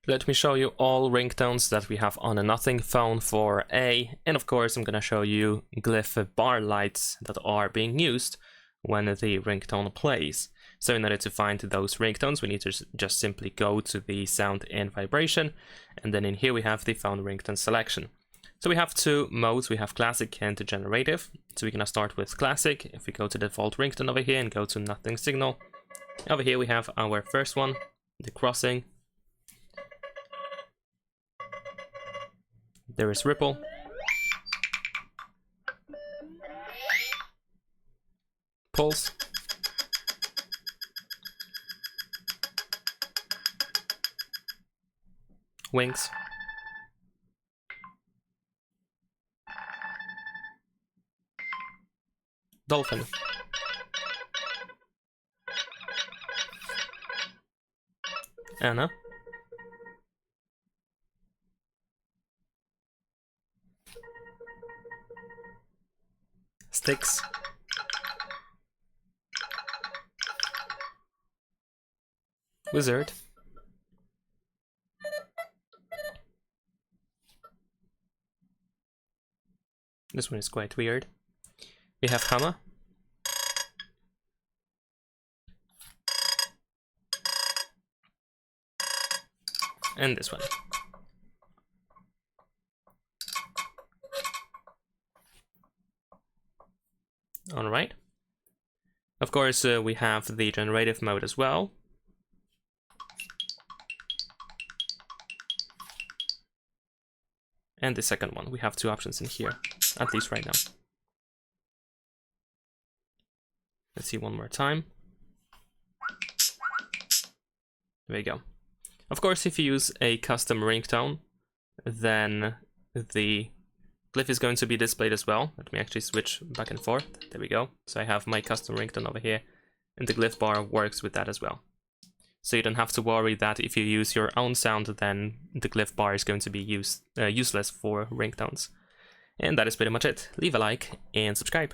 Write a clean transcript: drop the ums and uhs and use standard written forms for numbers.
Let me show you all ringtones that we have on a Nothing phone for A, and of course I'm gonna show you Glyph bar lights that are being used when the ringtone plays. So in order to find those ringtones, we need to just simply go to the sound and vibration, and then in here we have the phone ringtone selection. So we have two modes, we have classic and generative. So we're gonna start with classic. If we go to default ringtone over here and go to nothing signal, over here we have our first one, the crossing. There is ripple. Pulse. Wings. Dolphin. Anna. Sticks. Wizard. This one is quite weird. We have hammer. And this one. Alright. Of course, we have the generative mode as well. And the second one. We have two options in here, at least right now. Let's see one more time. There we go. Of course, if you use a custom ringtone, then the glyph is going to be displayed as well. Let me actually switch back and forth. There we go. So I have my custom ringtone over here, and the glyph bar works with that as well. So you don't have to worry that if you use your own sound, then the glyph bar is going to be useless for ringtones. And that is pretty much it. Leave a like and subscribe.